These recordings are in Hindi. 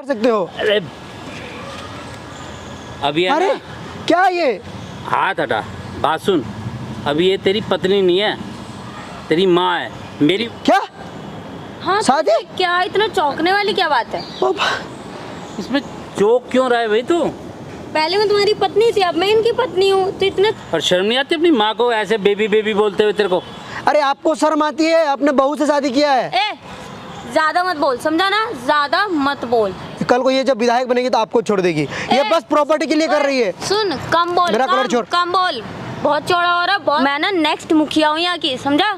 कर सकते हो? अरे अभी है अरे ना, क्या ये? हाथ हटा, बात सुन। अभी ये तेरी पत्नी नहीं है, तेरी माँ है मेरी। क्या हाँ शादी? क्या इतना चौंकने वाली क्या बात है? पापा इसमें चौक क्यों रहा है भाई तू? पहले मैं तुम्हारी पत्नी थी, अब मैं इनकी पत्नी हूँ, तो इतना और शर्म नहीं आती अपनी माँ को ऐसे बेबी बेबी बोलते हुए तेरे को? अरे आपको शर्म आती है? आपने बहू से शादी किया है। ए ज्यादा मत बोल, समझा ना? ज्यादा मत बोल। कल को ये जब विधायक बनेगी तो आपको छोड़ देगी। ये बस प्रॉपर्टी के लिए कर रही है। सुन, कम बोल, मेरा कलर छोड़। कम बोल, बहुत चौड़ा हो रहा है बहुत। मैं ना नेक्स्ट मुखिया हूँ यहाँ की, समझा?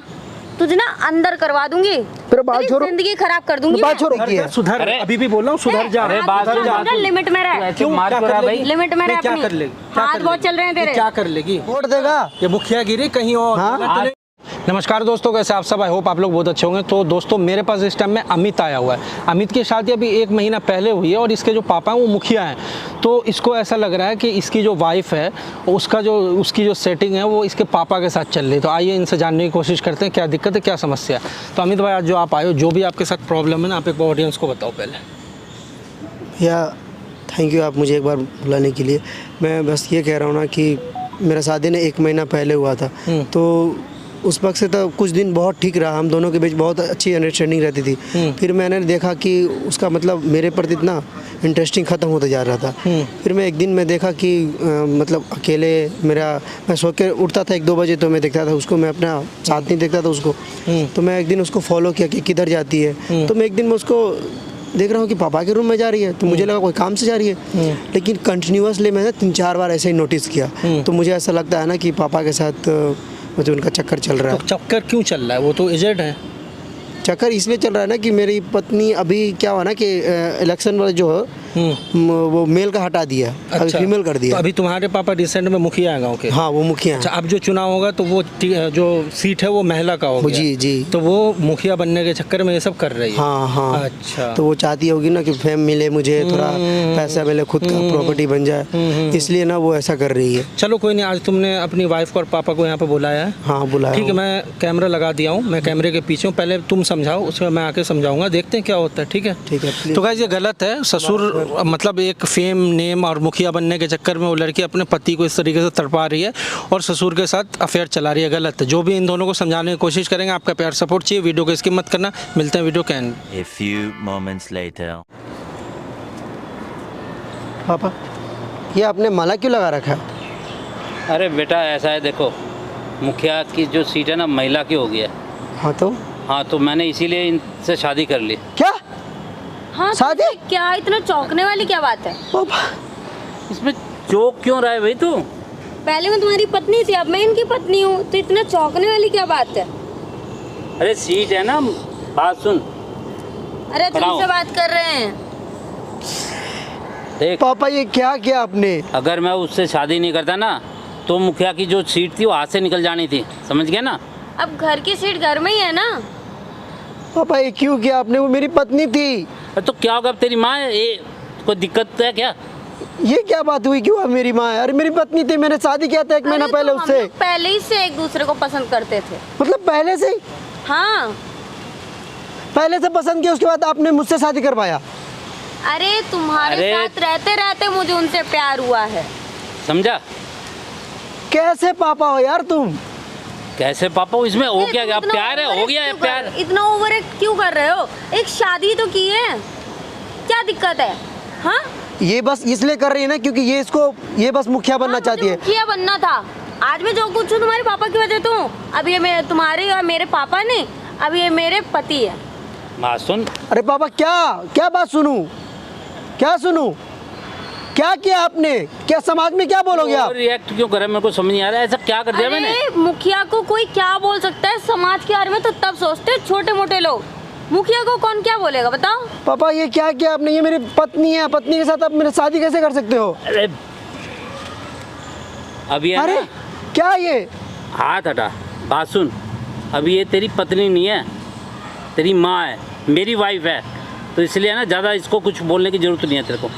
तुझे ना अंदर करवा दूंगी, फिर बात तेरी छोड़ो। जिंदगी खराब कर दूंगी। बात छोड़ो की है। सुधर, अरे, अभी भी बोल रहा हूँ, सुधर जा। अरे बात सुन, सुन, समझा? लिमिट में रह, क्यों मार क्यों रहा है भाई? लिमिट में रह क्या अपनी। कर लेगी? हाथ बहुत चल रहे हैं तेरे। क्या कर लेगी? वोट देगा। ये मुखियागिरी कहीं और। हाँ? नमस्कार दोस्तों, कैसे आप सब? आई होप आप लोग बहुत अच्छे होंगे। तो दोस्तों मेरे पास इस टाइम में अमित आया हुआ है। अमित की शादी अभी 1 महीना पहले हुई है और इसके जो पापा हैं वो मुखिया हैं। तो इसको ऐसा लग रहा है कि इसकी जो वाइफ है उसकी जो सेटिंग है वो इसके पापा के साथ चल रही है। तो आइए इनसे जानने की कोशिश करते हैं क्या दिक्कत है, क्या समस्या है। तो अमित भाई, आज जो आप आए हो, जो भी आपके साथ प्रॉब्लम है ना, आप एक ऑडियंस को बताओ पहले। या थैंक यू आप मुझे एक बार बुलाने के लिए। मैं बस ये कह रहा हूँ ना कि मेरा शादी ने 1 महीना पहले हुआ था। तो उस वक्त से तो कुछ दिन बहुत ठीक रहा, हम दोनों के बीच बहुत अच्छी अंडरस्टैंडिंग रहती थी। फिर मैंने देखा कि उसका मतलब मेरे प्रति इतना इंटरेस्टिंग ख़त्म होता जा रहा था। फिर मैं एक दिन मैं देखा कि मतलब अकेले मैं सो के उठता था 1-2 बजे, तो मैं देखता था उसको, मैं अपना साथ नहीं देखता था उसको। तो मैं एक दिन उसको फॉलो किया कि किधर जाती है। तो मैं एक दिन मैं उसको देख रहा हूँ कि पापा के रूम में जा रही है, तो मुझे लगा कोई काम से जा रही है। लेकिन कंटिन्यूसली मैंने 3-4 बार ऐसे ही नोटिस किया। तो मुझे ऐसा लगता है ना कि पापा के साथ मुझे उनका चक्कर चल रहा है। तो चक्कर क्यों चल रहा है? वो तो एजेड है। चक्कर इसलिए चल रहा है ना कि मेरी पत्नी अभी क्या हुआ ना कि इलेक्शन वाले जो है वो मेल का हटा दिया, अभी फीमेल कर दिया। तो अभी तुम्हारे पापा रिसेंट में मुखिया है गाँव के? हाँ, वो मुखिया अच्छा, हैं। अब जो चुनाव होगा तो वो जो सीट है वो महिला का होगा। जी जी। तो वो मुखिया बनने के चक्कर में ये सब कर रही है। हाँ हाँ। अच्छा। तो वो चाहती होगी ना कि फेम मिले मुझे, थोड़ा पैसा मिले, खुद का प्रॉपर्टी बन जाए, इसलिए ना वो ऐसा कर रही है। चलो कोई नहीं, आज तुमने अपनी वाइफ को और पापा को यहाँ पे बुलाया है। हाँ बुलाया। ठीक है, मैं कैमरा लगा दिया हूँ, मैं कैमरे के पीछे हूँ। पहले तुम समझाओ, उसके बाद मैं आके समझाऊंगा, देखते हैं क्या होता है। ठीक है? ठीक है, please। तो गाइस ये गलत है। ससुर मतलब एक फेम, नेम और मुखिया बनने के चक्कर में वो लड़की अपने पति को इस तरीके से तड़पा रही है और ससुर के साथ अफेयर चला रही है, गलत है। जो भी इन दोनों को समझाने की कोशिश करेंगे, आपका प्यार सपोर्ट चाहिए। वीडियो को स्किप मत करना। मिलते हैं वीडियो के and. A few moments later. पापा, ये आपने माला क्यों लगा रखा है? अरे बेटा ऐसा है, देखो मुखिया की जो सीट है ना महिला की हो गई है। हाँ तो मैंने इसीलिए इनसे शादी कर ली। क्या हाँ शादी? क्या इतना चौंकने वाली क्या बात है? पापा, इसमें चौक क्यों रहा है भाई तू? पहले मैं तुम्हारी पत्नी थी, अब मैं इनकी पत्नी हूँ, तो इतना चौंकने वाली क्या बात है? अरे सीट है ना, बात सुन। अरे बनाओ। तुमसे बात कर रहे हैं। देख, पापा ये क्या किया आपने? अगर मैं उससे शादी नहीं करता ना तो मुखिया की जो सीट थी वो हाथ से निकल जानी थी, समझ गया ना? अब घर की सीट घर में ही है ना। पापा ये क्यों किया आपने? वो मेरी पत्नी थी। तो क्या होगा, अब तेरी माँ है, ये कोई दिक्कत है क्या? ये क्या बात हुई? क्यों अब मेरी माँ है? अरे मेरी पत्नी थी, मैंने शादी किया था 1 महीना अरे पहले तो हम उससे। लोग पहले ही से एक दूसरे को पसंद करते थे। मतलब पहले से ही? हाँ। पहले से पसंद किया, उसके बाद आपने मुझसे शादी करवाया? अरे तुम्हारे अरे। साथ रहते रहते मुझे उनसे प्यार हुआ है। समझा? कैसे पापा हो यार तुम? कैसे पापा? इसमें हो क्या गया? इतना प्यार है, हो overact गया है क्यों प्यार। इतना ओवर एक्ट क्यों कर रहे हो? एक शादी तो की है, क्या दिक्कत है? हाँ, ये बस इसलिए कर रही है ना क्योंकि ये बस मुखिया बनना चाहती है। मुखिया बनना था। आज मैं जो कुछ हूँ तुम्हारे पापा की वजह तो हूँ। अब ये तुम्हारे और मेरे पापा नहीं, अब ये मेरे पति है। बात सुन। अरे पापा, क्या बात सुनूं? क्या सुनूं? क्या किया आपने? क्या समाज में क्या बोलोगे आप? रिएक्ट क्यों कर रहे? मेरे को समझ नहीं आ रहा है, ऐसा क्या कर दिया मैंने? अरे मुखिया को कोई क्या बोल सकता है? समाज के बारे में तो तब सोचते हैं छोटे मोटे लोग। मुखिया को कौन क्या बोलेगा बताओ? पापा ये क्या किया आपने? ये मेरी पत्नी है, पत्नी के साथ आप मेरी शादी कैसे कर सकते हो? अरे अभी है अरे ना, क्या ये? हाथ हटा, बात सुन। अभी ये तेरी पत्नी नहीं है, तेरी माँ है, मेरी वाइफ है। तो इसलिए ना ज़्यादा इसको कुछ बोलने की जरूरत नहीं है तेरे को।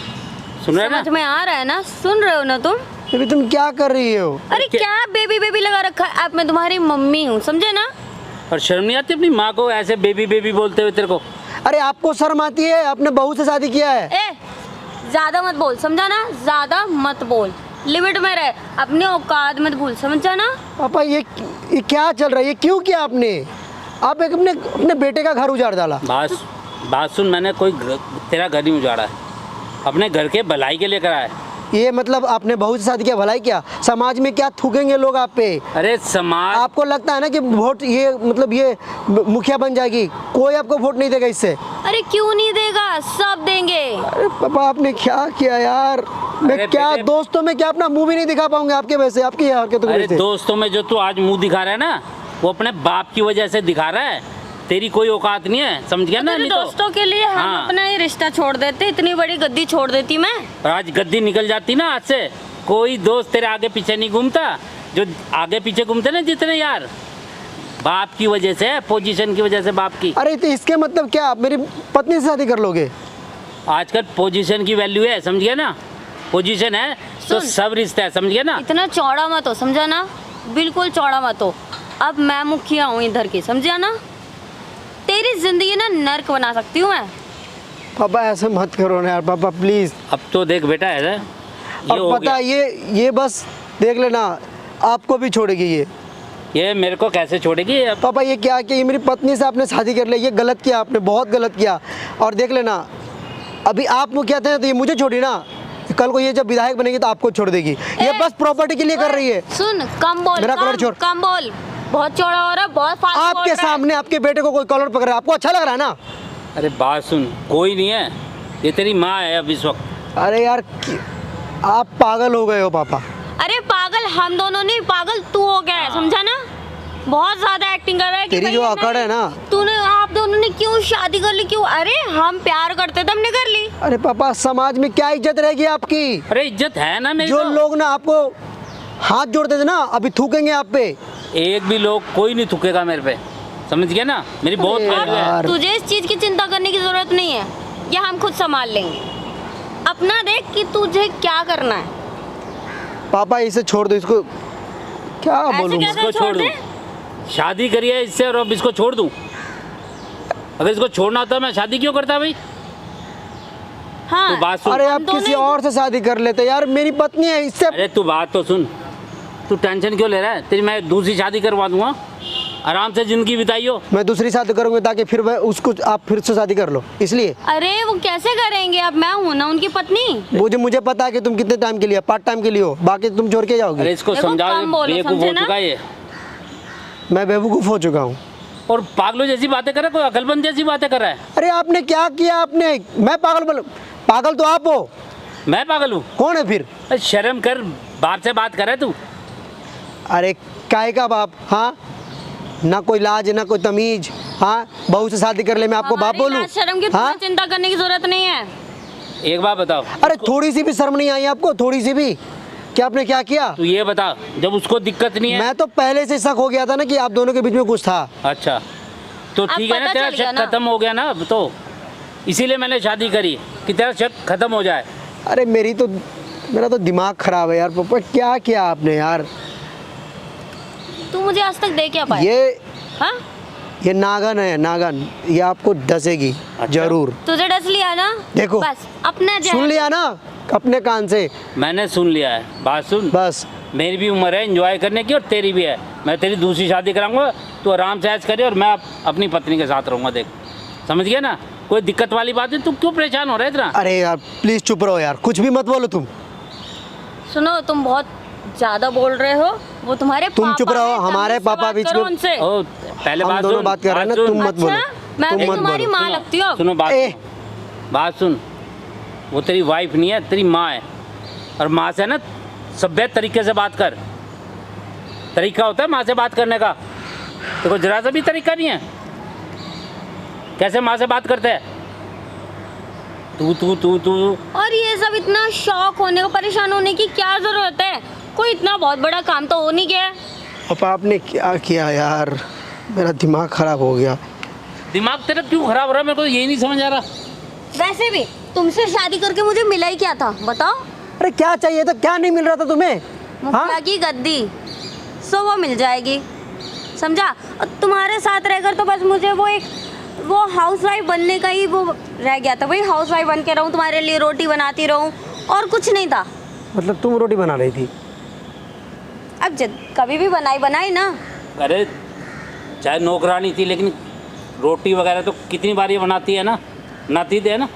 सुन रहे हैं समझ ना? में आ रहा है ना? सुन रहे हो ना तुम? अभी तुम क्या कर रही हो? अरे क्या बेबी बेबी लगा रखा है? अब मैं तुम्हारी मम्मी हूँ, समझे ना? और शर्म नहीं आती अपनी माँ को ऐसे बेबी बेबी बोलते हुए तेरे को? अरे आपको शर्म आती है? आपने बहू से शादी किया है। ए ज्यादा मत बोल, समझा ना? ज्यादा मत बोल, लिमिट में रह, अपनी औकात मत भूल, समझा ना? पापा ये क्या चल रहा है? ये क्यों किया आपने? आप एक अपने बेटे का घर उजाड़ डाला। बात सुन, मैंने तेरा घर नहीं उजाड़ा है, अपने घर के भलाई के लिए करा है। ये मतलब आपने बहू से शादी किया, भलाई क्या? समाज में क्या थूकेंगे लोग आप पे? अरे समाज, आपको लगता है ना कि वोट ये मतलब ये मुखिया बन जाएगी, कोई आपको वोट नहीं देगा इससे। अरे क्यों नहीं देगा, सब देंगे। अरे पापा आपने क्या किया यार? मैं क्या दोस्तों में क्या अपना मुंह भी नहीं दिखा पाऊंगा आपके वजह, आपकी हरकतों अरे दोस्तों में जो तू आज मुंह दिखा रहा है ना, वो अपने बाप की वजह से दिखा रहा है, तेरी कोई औकात नहीं है, समझ गया ना? नहीं दोस्तों के लिए हम अपना ही रिश्ता छोड़ देते, इतनी बड़ी गद्दी छोड़ देती मैं। आज गद्दी निकल जाती ना हाथ से, कोई दोस्त तेरे आगे पीछे नहीं घूमता, जो आगे पीछे घूमते ना जितने यार, बाप की वजह से, पोजीशन की वजह से बाप की। अरे तो इसके मतलब क्या आप मेरी पत्नी से शादी कर लोगे? आजकल पोजीशन की वैल्यू है, समझ गया ना? पोजीशन है तो सब रिश्ता है, समझ गया ना? इतना चौड़ा मत हो, समझा ना? बिल्कुल चौड़ा मत हो। अब मैं मुखिया हूँ इधर की, समझा ना? तेरी जिंदगी ना नर्क बना सकती हूँ मैं। पापा ऐसे मत करो ना यार पापा प्लीज। अब तो देख बेटा है अब पता ये बस देख लेना, आपको भी छोड़ेगी ये मेरे को कैसे छोड़ेगी? अब पापा ये क्या किया? ये मेरी पत्नी से आपने शादी कर ली, ये गलत किया आपने, बहुत गलत किया। और देख लेना, अभी आप मुखिया थे तो ये मुझे छोड़ी ना, कल को ये जब विधायक बनेगी तो आपको छोड़ देगी। ये बस प्रॉपर्टी के लिए कर रही है। सुन, कम बोल, मेरा कलर छोड़। कम बोल, बहुत चौड़ा हो रहा है, बहुत फालतू बोल आपके रहा है। सामने आपके बेटे को कोई कॉलर पकड़ रहा है, आपको अच्छा लग रहा है ना? अरे बात सुन, कोई नहीं है, ये तेरी माँ है अब इस वक्त। अरे यार आप पागल हो गए हो पापा। अरे पागल हम दोनों नहीं, पागल तू हो गया है, समझा ना? बहुत ज्यादा एक्टिंग कर रहा है कि तेरी जो अकड़ है ना, तूने, आप दोनों ने क्यों शादी कर ली? क्यों? अरे हम प्यार करते थे, हमने कर ली। अरे पापा समाज में क्या इज्जत रहेगी आपकी? अरे इज्जत है ना मेरी जो तो। लोग ना आपको हाथ जोड़ते थे ना, अभी थूकेंगे आप पे। एक भी लोग कोई नहीं थूकेगा मेरे पे, समझ गया ना? मेरी बहुत वैल्यू है। यार। तुझे इस चीज की चिंता करने की जरूरत नहीं है, ये हम खुद संभाल लेंगे। अपना देख कि तुझे क्या करना है। पापा इसे छोड़ दो, इसको क्या बोलूं? कैसे इसको छोड़ दूं? दे? शादी करी है इससे और अब इसको छोड़ दूं? अगर इसको छोड़ना होता मैं शादी क्यों करता भाई? हाँ, तू बात सुन। अरे आप किसी और से शादी कर लेते यार, मेरी पत्नी है इससे। अरे तू बात तो सुन, तू टेंशन क्यों ले रहा है? तेरी मैं दूसरी शादी करवा दूंगा, आराम से जिंदगी बिताइयो। मैं दूसरी शादी करूंगी ताकि फिर मैं उसको आप फिर से शादी कर लो, इसलिए। अरे वो कैसे करेंगे? अब मैं हूँ ना उनकी पत्नी। मुझे पता है कि तुम कितने टाइम के लिए, पार्ट टाइम के लिए हो, बाकी तुम छोड़ के जाओगे। अरे इसको देखो, समझाओ, कम बोलो, बेवकूफ समझे हो ना? चुका है ये, मैं बेवकूफ़ हो चुका हूँ। और पागलों जैसी बातें कर रहा है, कोई अकलमंद जैसी बातें कर रहा है। अरे आपने क्या किया? आपने, मैं पागल तो आप हो। मैं पागल हूँ? कौन है फिर? अरे शर्म कर, बाप से बात कर रहा है तू। अरे काय का बाप? हाँ, ना कोई लाज ना कोई तमीज। हाँ, बहू से शादी कर ले, मैं आपको बाप हमारी बोलूं? लाज शर्म की हाँ? चिंता करने की जरूरत नहीं है। एक बात बताओ, अरे थोड़ी सी भी शर्म नहीं आई आपको? थोड़ी सी भी? क्या आपने क्या किया? तू ये बता, जब उसको दिक्कत नहीं है। मैं तो पहले से शक हो गया था ना कि आप दोनों के बीच में कुछ था। अच्छा तो अब ठीक है ना, पता तेरा चल गया शक ना? खत्म हो गया ना अब तो, इसीलिए मैंने शादी करी कि तेरा शक खत्म हो जाए। अरे मेरा तो दिमाग खराब है यार पापा, क्या किया आपने यार? तू मुझे आज तक दे क्या पाया? हाँ? ये नागन है, नागन, ये आपको डसेगी जरूर। तुझे डस लिया ना? देखो, बस अपना सुन लिया ना अपने कान से? मैंने सुन लिया है, बात सुन। बस मेरी भी उम्र है एंजॉय करने की और तेरी भी है। मैं तेरी दूसरी शादी कराऊंगा, तू आराम से ऐश करे और मैं अपनी पत्नी के साथ रहूंगा। देख, समझ गया ना? कोई दिक्कत वाली बात है? तू क्यों परेशान हो रहा है इतना? अरे यार प्लीज चुप रहो यार, कुछ भी मत बोलो तुम। सुनो, तुम बहुत ज्यादा बोल रहे हो। वो तुम्हारे तुम पापा चुप रहो, हैं, हमारे तमीज से पापा बात बीच करो में- उनसे। ओ, पहले हम बात दोनों सुन, बात कर रहे हैं ना, सुन। तुम मत बोलो। मैं तुम भी मत तुम्हारी बोलो। माँ लगती हूँ। सुनो बात सुन, वो तेरी वाइफ नहीं है, तेरी माँ है। और माँ से ना सभ्य तरीके से बात कर। तरीका होता है माँ से बात करने का, देखो जरा सा भी तरीका नहीं है। कैसे माँ से बात करते हैं? तू और ये सब इतना शौक होने को, परेशान होने की क्या जरूरत है? कोई इतना बहुत बड़ा काम तो हो नहीं गया। पापा आपने क्या किया यार? मेरा दिमाग खराब हो गया। दिमाग तेरा क्यों खराब हो रहा है? मेरे को यही नहीं समझ आ रहा। वैसे भी तुमसे शादी करके मुझे मिला ही क्या था, बताओ? अरे क्या चाहिए था? क्या नहीं मिल रहा था तुम्हें? मुखिया की गद्दी, सो वो मिल जाएगी, समझा? और तुम्हारे साथ रहकर तो बस मुझे वो एक वो हाउसवाइफ बनने का ही वो रह गया था, वही हाउसवाइफ बन के रहूं, तुम्हारे लिए रोटी बनाती रहूं, और कुछ नहीं था। मतलब तुम रोटी बना रही थी? अब जब कभी भी बनाई ना। अरे चाहे नौकरानी थी लेकिन रोटी वगैरह तो कितनी बार ये बनाती है ना, बनाती है ना।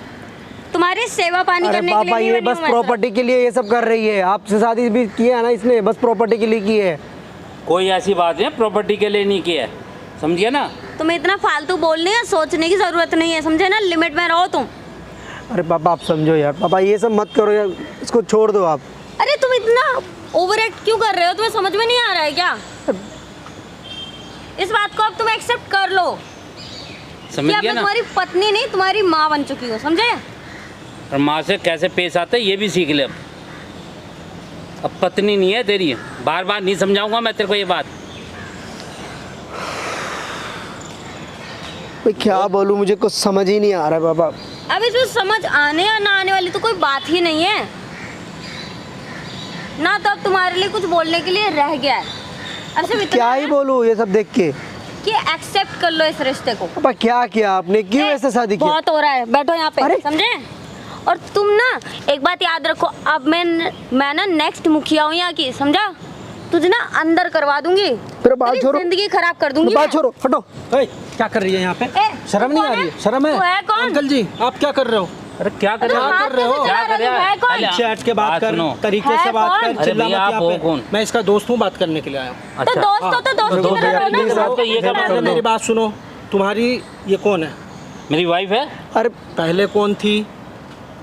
तुम्हारी सेवा पानी अरे करने के पापा लिए ये नहीं बस बनी हूं मैं प्रॉपर्टी के लिए ये सब कर रही है। आपसे शादी भी किया है ना इसने, बस प्रॉपर्टी के लिए की है। कोई ऐसी बात नहीं है, प्रॉपर्टी के लिए नहीं किया है, समझिए ना। सब। तुम्हें इतना फालतू बोलने या सोचने की जरूरत नहीं है, समझे ना, लिमिट में रहो तुम। अरे पापा आप समझो यार, पापा ये सब मत करो यार, इसको छोड़ दो आप। अरे तुम इतना ओवर एक्ट क्यों कर रहे हो, तुम्हें समझ में नहीं आ रहा है क्या? इस बात को अब तुम एक्सेप्ट कर लो समझ कि अब गया मैं ना। तुम्हारी पत्नी नहीं, तुम्हारी माँ बन चुकी हूँ, समझे? और माँ से कैसे पेश आते ये भी सीख ले। अब पत्नी नहीं है तेरी, बार बार नहीं समझाऊंगा मैं तेरे को ये बात। भाई क्या बोलूँ, मुझे कुछ समझ ही नहीं आ रहा है पापा। अब इसमें समझ आने या ना आने वाली तो कोई बात ही नहीं है ना, तो अब तुम्हारे लिए कुछ बोलने के लिए रह गया है। अब सिर्फ इतना क्या ही है बोलूँ ये सब देख के। कि एक्सेप्ट कर लो इस रिश्ते को। पापा क्या किया आपने, क्यों ऐसे शादी की? बहुत हो रहा है, बैठो यहाँ पे, अरे! समझे? और तुम ना एक बात याद रखो, अब मैं ना नेक्स्ट मुखिया हूँ यहाँ की, समझा? तुझे ना अंदर करवा दूंगी, फिर बात तेरी छोड़ो। जिंदगी खराब कर दूंगी बात मैं। छोड़ो, हटो। ए, क्या कर रही है यहाँ पे? ए, शर्म तू नहीं कौन आ रही है? है? शर्म है? तू है कौन? अंकल जी आप क्या कर रहे हो? अरे क्या कर अरे रहे हो? हाथ कर रहे हो? कैसे क्या चला कर रहा रहा है? है? कौन? अरे, चैट के बात बात कर, सुनो। तरीके है से बात कौन? कर, अरे चिल्ला भैया, मत आप यहाँ हो पे। कौन? मैं इसका दोस्त हूँ, बात करने के लिए आया हूँ। तो दोस्त हो तो दोस्त की दोस्त तरह है, रहो ना। प्लीज आप- तो ये क्या पहले मतलब? मेरी बात सुनो, तुम्हारी ये कौन है? मेरी वाइफ है। अरे पहले कौन थी?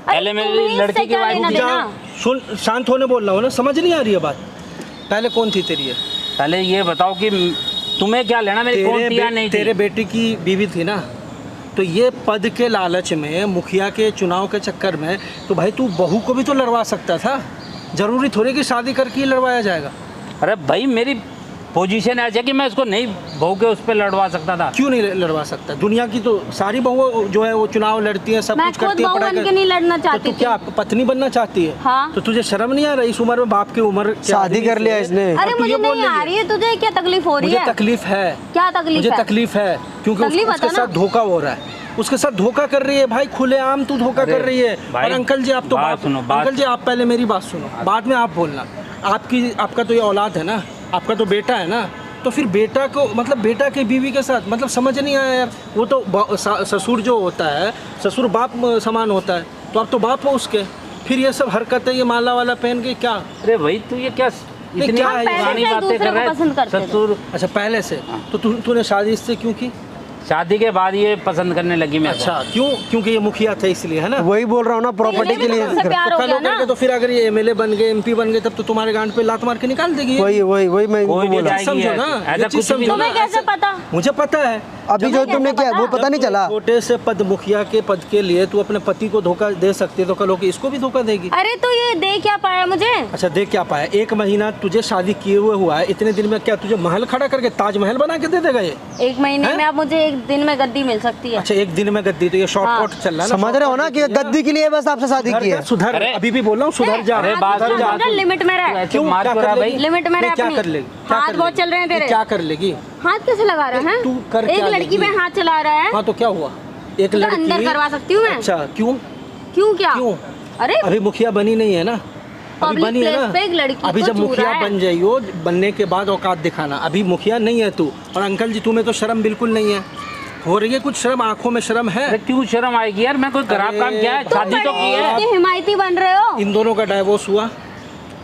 पहले अरे मेरी तुम्हें लड़की इससे की क्या वाइफ लेना थी। देना? सुन, शांत होने बोल रहा हूँ ना, समझ नहीं आ रही है बात। पहले कौन थी तेरी ये? पहले ये बताओ कि तुम्हें क्या लेना मेरी कौन थी या नहीं तेरे थी? बेटी की बीवी थी ना, तो ये पद के लालच में, मुखिया के चुनाव के चक्कर में, तो भाई तू बहू को भी तो लड़वा सकता था। जरूरी थोड़ी कि शादी करके ही लड़वाया जाएगा। अरे भाई मेरी पोजीशन ऐसी है कि मैं इसको नहीं बहू के उस पर लड़वा सकता था। क्यों नहीं लड़वा सकता? दुनिया की तो सारी बहुएं जो है वो चुनाव लड़ती हैं, सब मैं कुछ खुद करती है, बहू पढ़ाई बन के कर। नहीं लड़ना तो चाहती तू थी। क्या पत्नी बनना चाहती है? हाँ। तो तुझे शर्म नहीं आ रही इस उम्र में, बाप की उम्र के शादी आदमी कर लिया से? इसने। और अरे तू मुझे ये बोल नहीं रही आ है? रही है, तुझे क्या तकलीफ हो रही मुझे है? तकलीफ है। क्या तकलीफ मुझे है? तकलीफ है क्योंकि तकलीफ उसके बता साथ ना। धोखा हो रहा है। उसके साथ धोखा कर रही है भाई, खुलेआम तू धोखा अरे कर रही है। भाई, और अंकल जी आप तो बात सुनो, बात- अंकल जी आप पहले मेरी बात सुनो, बाद में आप बोलना। आपका तो ये औलाद है ना, आपका तो बेटा है ना, तो फिर बेटा को मतलब बेटा के बीवी के साथ मतलब समझ नहीं आया यार। वो तो ससुर जो होता है, ससुर बाप समान होता है, तो आप तो बाप हो उसके। फिर ये सब हरकतें, ये माला वाला पहन के क्या? अरे भाई तू ये क्या इतनी क्या है? पुरानी पहले से एक बातें दूसरे कर को रहा पसंद है? करते थे। ससुर अच्छा पहले से, तो तूने शादी इससे क्यों की? शादी के बाद ये पसंद करने लगी मैं। अच्छा क्यों? क्योंकि ये मुखिया थे इसलिए, है ना? वही बोल रहा हूँ ना, प्रॉपर्टी तो के लिए। तुमसे प्यार तो हो कल गया होकर ना। के तो फिर अगर ये एमएलए बन गए, एमपी बन गए, तब तो तुम्हारे गांड पे लात मार के निकाल देगी ये। वही मैं इनको कोई भी बोला। जाएगी समझो ऐसे। ना, ऐसा ये कुछ चीज़ भी समझो नहीं। तुम्हें ना। कैसे पता? मुझे पता है। अभी जो तुमने किया वो पता नहीं चला। छोटे से पद, मुखिया के पद के लिए तू अपने पति को धोखा दे सकती है, तो कल होके इसको भी धोखा देगी। अरे तो ये दे क्या पाया मुझे? अच्छा देख क्या पाया? 1 महीना तुझे शादी किए हुए हुआ है, इतने दिन में क्या तुझे महल खड़ा करके ताजमहल बना के दे देगा ये? 1 महीने हैं? में अब मुझे 1 दिन में गद्दी मिल सकती है। अच्छा 1 दिन में गद्दी? तो ये शॉर्टकट हाँ। चल रहा है ना? समझ रहे हो ना कि गद्दी के लिए बस आपसे शादी की है। सुधर, अरे- अभी भी बोल रहा हूँ, सुधर जा। अरे बात हाथ सुन, समझा, बात सुन। लिमिट में रह। क्यों मार क्या क्यों कर रहा लेगी? भाई? लिमिट में रह नहीं, क्या अपनी। कर लेगी? क्या हाथ कर बहुत लेगी? चल रहे हैं तेरे। क्या कर लेगी? हाथ कैसे लगा रहा है? तू कर एक क्या लड़की लेगी? पे हाथ चला रहा है। हाँ तो क्या हुआ? एक तो लड़की अंदर करवा सकती हूँ मैं। अच्छा क्यों? क्यों क्या? क्यों? अरे अभी मुखिया बनी नहीं है ना, अभी Public बनी है place पे एक ना। लड़की अभी को जब छू मुखिया रहा है। बन जाइयो, बनने के बाद औकात दिखाना। अभी मुखिया नहीं है तू। और अंकल जी तुम्हें तो शर्म बिल्कुल नहीं है। हो रही है कुछ शर्म? आंखों में शर्म है? अरे क्यों शर्म आएगी यार? मैं कोई खराब अरे काम किया है? तुम शादी तो की है। बड़े हिमायती बन रहे हो। इन दोनों का डाइवोर्स हुआ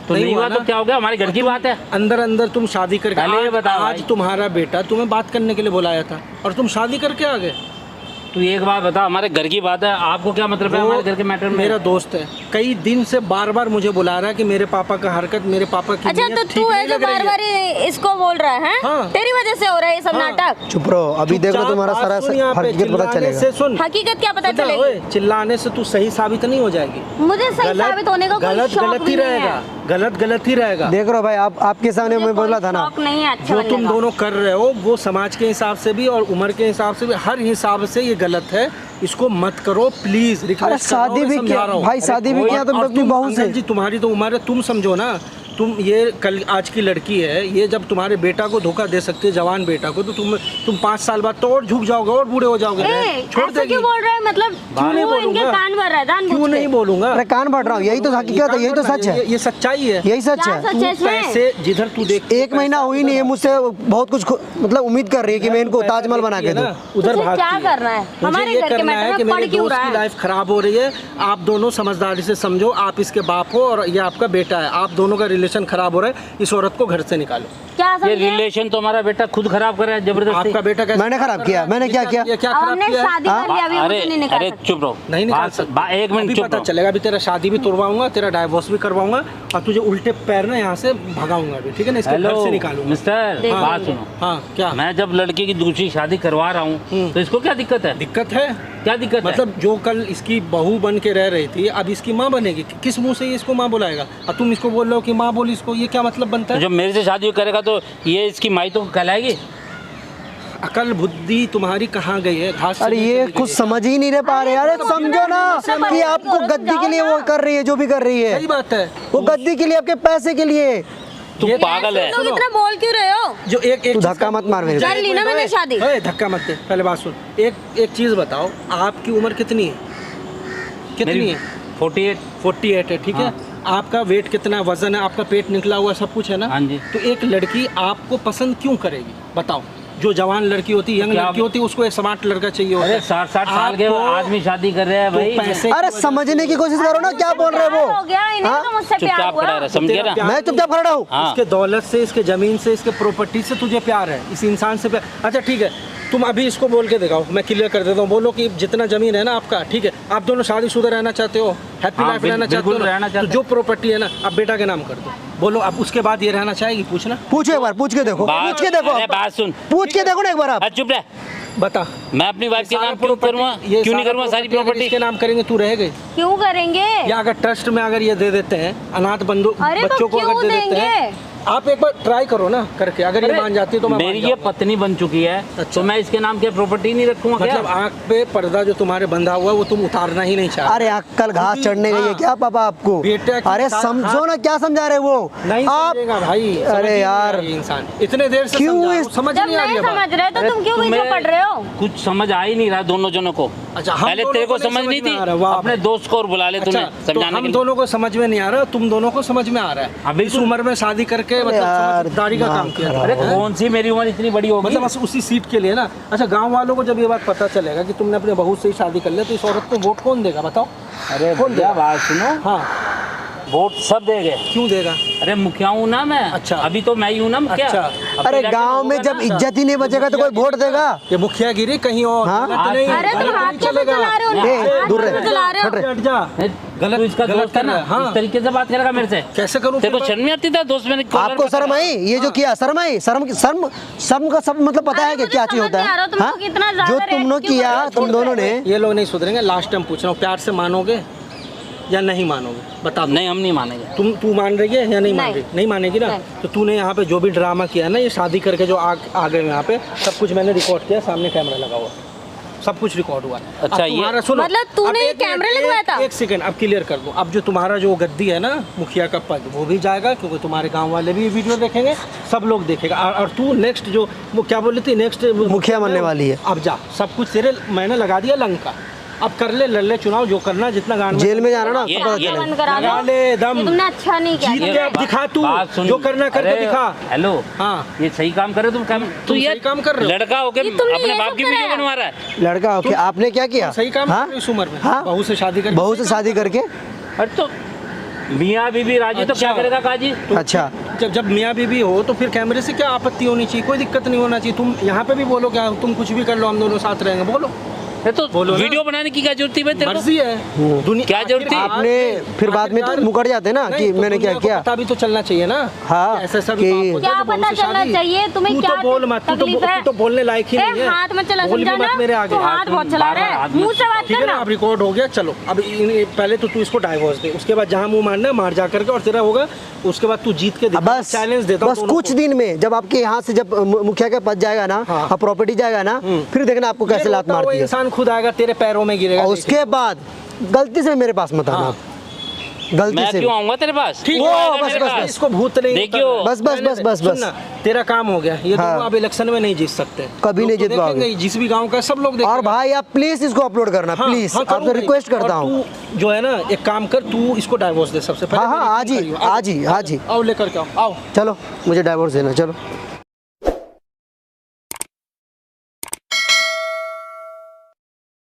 तो नहीं हुआ ना? तो क्या हो गया? हमारे घर की बात है। अंदर अंदर तुम शादी करके पहले ये बताओ आज भाई। तुम्हारा बेटा तुम्हें बात करने के लिए बुलाया था और तुम शादी करके आ गए। तू एक बात बता, हमारे घर की बात है, आपको क्या मतलब है वो हमारे घर के मैटर में? मेरा दोस्त है, कई दिन से बार बार मुझे बुला रहा है कि मेरे पापा का हरकत, मेरे पापा की अच्छा नीयत तो ठीक तू है नहीं जो लग रही बार बार इसको बोल रहा है? हाँ। तेरी वजह से हो रहा है ये सब हाँ। नाटक। चुप रहो, अभी देखो चुपचाप तुम्हारा बात सारा सुन यहाँ पे, हकीकत पता चिल्लाने चलेगा। से सुन। हकीकत क्या पता पता, चलेगी? ओए, चिल्लाने से तू सही साबित नहीं हो जाएगी। मुझे सही साबित होने का कोई गलत शौक गलत भी ही नहीं रहेगा, है। गलत ही रहेगा। देख रहे हो भाई, आप आपके सामने मुझे मैं कोई बोला था ना। शौक नहीं है अच्छा जो बनने तुम का। दोनों कर रहे हो वो समाज के हिसाब से भी और उम्र के हिसाब से भी, हर हिसाब से ये गलत है। इसको मत करो प्लीज, अरे रिक्वेस्ट कर रहा हूं, शादी मैं भी समझा किया रहा हूं। भाई, शादी भी और- किया तुम और अपनी बहू से। अंकल जी तुम्हारी तो उम्र है, तुम समझो ना। तुम ये कल आज की लड़की है, ये जब तुम्हारे बेटा को धोखा दे सकती है, जवान बेटा को, तो तुम 5 साल बाद तो और झुक जाओगे और बूढ़े हो जाओगे। छोड़ देगी। क्यों बोल रहे हैं? मतलब क्यों नहीं बोलूंगा? कान भर रहा है, दान क्यों नहीं बोलूंगा? अरे कान भर रहा हूँ, यही तो हकीकत है, यही तो सच है, ये सच्चाई है, यही सच है। सच है इसमें? पैसे जिधर तू देख, 1 महीना हुई नहीं है, मुझसे बहुत कुछ मतलब उम्मीद कर रही है कि मैं इनको ताजमहल बना के दूं। उधर तुझे भागती क्या है। करना है? मुझे हमारे ये घर के करना मैटर है में कि पढ़ मेरे क्यों दोस्त रहा की है? लाइफ खराब हो रही है। आप दोनों समझदारी से समझो, आप इसके बाप हो और ये आपका बेटा है, आप दोनों का रिलेशन खराब हो रहा है, इस औरत को घर से निकालो। क्या ये समझे? रिलेशन तो हमारा बेटा खुद खराब कर रहा है जबरदस्ती। आपका बेटा कैसे मैंने खराब किया? मैंने क्या किया? ये क्या खराब हमने किया है? शादी कर लिया, अभी अरे मुझे नहीं निकाल अरे सकते। चुप रहो, नहीं निकाल बात- सकता। एक मिनट अभी चुप पता रहो। चलेगा, अभी तेरा शादी भी तुड़वाऊंगा, तेरा डाइवोर्स भी करवाऊंगा और तुझे उल्टे पैर ना यहाँ से भगाऊंगा अभी, ठीक है ना? इसके घर हेलो से निकालूंगा। मिस्टर, देखो। बात सुनो। हाँ क्या मैं जब लड़की की दूसरी शादी करवा रहा हूँ तो इसको क्या दिक्कत है? दिक्कत है? क्या दिक्कत है? मतलब जो कल इसकी बहू बन के रह रही थी, अब इसकी माँ बनेगी। किस मुंह से ये इसको माँ बुलाएगा? और तुम इसको बोल रहे हो कि माँ बोली इसको, ये क्या मतलब बनता तो है? जब मेरे से शादी करेगा तो ये इसकी माई तो कहलाएगी। अकल बुद्धि तुम्हारी कहाँ गई है? घास से अरे नीचे ये चली कुछ गई है। समझ ही नहीं रह पा रहे। अरे समझो ना कि आपको गद्दी के लिए वो कर रही है जो भी कर रही है, सही बात है। वो गद्दी के लिए, आपके पैसे के लिए। तुम ये पागल है। तुम इतना बोल क्यों रहे हो? जो एक तू चीज़ धक्का मत मार मेरे को। कर ली ना मैंने शादी। धक्का मत दे, पहले बात सुन। एक चीज़ बताओ, आपकी उम्र कितनी है? कितनी मेरी है? 48। 48 है, ठीक है। आपका वेट कितना है, वजन है, आपका पेट निकला हुआ, सब कुछ है ना? हाँ जी। तो एक लड़की आपको पसंद क्यों करेगी बताओ? जो जवान लड़की होती, यंग क्या- लड़की होती, उसको एक स्मार्ट लड़का चाहिए होता अरे है। 60 साल के आपको आदमी शादी कर रहे हैं तो भाई। पैसे अरे समझने की कोशिश करो ना, क्या बोल रहे प्यार हो हो गया इन्हें हाँ? तो मुझसे प्यार चुपचाप खड़ा हुआ। रहे, समझ गया ना? प्यार मैं चुपचाप खड़ा हूँ। हाँ। इसके दौलत से, इसके जमीन से, इसके प्रॉपर्टी से तुझे प्यार है, इस इंसान से प्यार। अच्छा ठीक है, तुम अभी इसको बोल के दिखाओ, मैं क्लियर कर देता हूँ। बोलो कि जितना जमीन है ना आपका, ठीक है, आप दोनों शादीशुदा रहना चाहते हो, हैप्पी हाँ, लाइफ रहना चाहते हो बिल्कुल ना? रहना तो चाहते जो प्रॉपर्टी है ना, आप बेटा के नाम कर दो। बोलो अब उसके बाद ये रहना चाहेगी? पूछना, पूछो एक बार, पूछ के देखो, पूछ के देखो, अरे बात सुन, पूछ के देखो ना एक बार आप। अरे चुप रह। बता। मैं अपनी वाइफ के सारा नाम क्यों property- करूँगा? ये क्यों नहीं सारा करूँगा सारी property अगर प्रॉपर्टी? इसके नाम करेंगे तू रह गई? क्यों करेंगे? या अगर ट्रस्ट में अगर ये दे देते हैं, अनाथ बंधु अरे तो बच्चों को क्यों अगर दे देते हैं, देंगे? आप एक बार ट्राई करो ना करके, अगर ये मान जाती है तो मैं मान मेरी ये जाऊंगा। पत्नी बन चुकी है, अच्छा। तो मैं इसके नाम क्या प्रॉपर्टी नहीं रखूंगा क्या? मतलब आँख पे पर्दा जो तुम्हारे बंधा हुआ है वो तुम उतारना ही नहीं चाहते। अरे अक्कल घास चढ़ने गई है हाँ। क्या पापा आपको? बेटा की अरे साथ- समझो ना, क्या समझा रहे वो नहीं आप? समझेगा भाई। समझ ही अरे नहीं यार, आ रही इंसान इतने देर से क्यों समझा, इस- वो समझ जब नहीं आ रही नहीं है बात। समझ रहे तो अरे तुम क्यों तुम्हें पीछे पड़ रहे हो? कुछ समझ आ ही नहीं रहा दोनों जनों को। अच्छा, हम पहले दोनों तेरे को को नहीं समझ नहीं समझ थी, में आ रहा, वाह अपने दोस्त को और बुला ले अच्छा, तुम्हें तो समझाने के हम लिए। दोनों को समझ में नहीं आ रहा, तुम दोनों को समझ में आ रहा है। अभी इस उम्र में शादी करके मतलब यार, समझदारी का काम किया। अरे कौन सी मेरी उम्र इतनी बड़ी होगी? मतलब बस उसी सीट के लिए ना। अच्छा, गांव वालों को जब ये बात पता चलेगा कि तुमने अपने बहू से ही शादी कर लिया, तो इस औरत को वोट कौन देगा बताओ? अरे कौन भैया देगा? बात सुनो, हाँ, वोट सब देंगे। क्यों देगा? अरे मुखिया हूँ ना मैं। अच्छा। अभी तो मैं ही हूँ ना मुखिया। अच्छा। अब अरे इलेक्शन गांव में होगा जब ना। इज्जत ही नहीं बचेगा तो कोई वोट देगा? ये मुखियागिरी कहीं और हाँ? गलत नहीं। अरे तुम गलत हाथ नहीं कैसे चलेगा। चला रहे हो? ए, हाथ दूर कैसे रहे। चला रहे हो? हट रहे। हट जा। नहीं, गलत- तू इसका गलत दोस्त है कर ना, रहा है, हाँ। इस तरीके से बात करेगा मेरे से। कैसे करूँ? तेरे को शर्म नहीं आती था दोस्त मैंने कॉलर आपको का शर्म आई? ये जो किया शर्म आई? शर्म शर्म शर्म का सब मतलब पता अरे है कि मुझे क्या चीज समझ होता नहीं आ रहा, है? तुम हाँ? लोग इतना ज्यादा जो रेट तुमने क्यों किया, कर रहे हो? तुम दोनों ने, ये लोग नहीं सुधरेंगे। लास्ट टाइम पूछ रहा हूँ, प्यार से मानोगे या नहीं मानोगे? बता दो। नहीं, हम नहीं मानेंगे। तू मान रही है या नहीं मान नहीं। रही? नहीं मानेगी ना? नहीं। तो तूने यहाँ पे जो भी ड्रामा किया ना, ये शादी करके जो आ गए यहाँ पे, सब कुछ मैंने रिकॉर्ड किया, सामने कैमरा लगा हुआ, सब कुछ रिकॉर्ड हुआ। अच्छा, अब तुम्हारा सुनो, मतलब तूने अब ये एक कैमरा मिनट, लगवाया था? एक सेकंड, अब क्लियर कर दो। अब जो तुम्हारा जो गद्दी है ना, मुखिया का पद, वो भी जाएगा, क्योंकि तुम्हारे गांव वाले भी ये वीडियो देखेंगे, सब लोग देखेगा। और तू नेक्स्ट जो वो क्या बोल रही थी, नेक्स्ट मुखिया बनने वाली है। अब जा, सब कुछ तेरे मैंने लगा दिया लंका। अब कर ले, लड़ ले चुनाव, जो करना, जितना गांड जेल में जाना ना ये- तो पता ये- चलेगा। बंद करा लगा दो। ले दम। ये तुमने अच्छा नहीं किया। जीत ठीक के है? अब दिखा तू, बात सुन। जो करना करके अरे, दिखा। हेलो, हाँ, ये सही काम कर रहे हो तुम? तुम सही काम कर रहे हो। लड़का होके ये तुमने अपने ये बाप सब की वीडियो कराया? बनवा रहा है। लड़का होके आपने क्या किया? सही काम हाँ? कर रहे हो इस उम्र में। हाँ? बहू से शादी करके, बहू से शादी करके? अरे तो मियाँ बीबी राजी तो अच्छा। क्या करेगा काजी? अच्छा, जब मियाँ बीवी हो तो फिर कैमरे से क्या आपत्ति होनी चाहिए? कोई दिक्कत नहीं होना चाहिए। तुम यहाँ पे भी बोलो, क्या तुम कुछ भी कर लो, हम दोनों साथ रहेंगे, बोलो। ये तो बोलो ना। वीडियो बनाने की क्या जरूरत थी भाई तेरे को? मर्जी है दुनिया। क्या जरूरत थी? आपने फिर बाद में तो मुकर जाते ना कि मैंने क्या किया। पता भी तो चलना चाहिए ना। हाँ, ऐसा सब कि- बाप होता है क्या कि बहू पता से चलना शादी। चाहिए? तुम्हें तू क्या तो बोल मत, तकलीफ है? तू तो बोलने लायक ही नहीं है। हाथ मत चला, बोल भी समझा मत ना? मेरे आगे। तू हाथ बहुत चला रहा है, मुंह से बात ठीक है ना? करना। अब रिकॉर्ड हो गया, चलो अब पहले तो तू इसको डाइवोर्स दे, उसके बाद जहाँ मुंह मारना है मार जा करके, और तेरा होगा उसके बाद तू जीत के दिखा। बस चैलेंज देता हूँ बस दोनों कुछ को। दिन में जब आपके यहाँ से जब मुखिया का पद जाएगा ना हाँ। और प्रॉपर्टी जाएगा ना, फिर देखना आपको कैसे ये लात रोता हुआ मारती है। इंसान खुद आएगा तेरे पैरों में गिरेगा। और उसके बाद गलती से मेरे पास मत आना हाँ। आप। गलती मैं से क्यों आऊंगा तेरे पास? ठीक वो है, आएगा बस, मेरे बस, पास। इसको भूत नहीं देखियो। उतारना। बस, बस, बस, बस, बस। सुन ना, तेरा काम हो गया, ये हाँ। दोनों अब इलेक्शन में नहीं जीत सकते। कभी लोग नहीं तो जीत पाओगे। देखेंगे ही, जिस भी गांव का सब लोग देखेंगे। और भाई आप प्लीज इसको अपलोड करना, हाँ, प्लीज हाँ, आपसे करूंगा ही। रिक्वेस्ट करता और हूँ। तू जो है ना, एक काम कर, तू इसको डाइवोर्स दे सबसे पहले। हाँ, हाँ, मेरी आज ही, टीम खड़ी हो। आज ही, आज ही। आओ लेकर के आओ, आओ। चलो मुझे डाइवोर्स देना, चलो।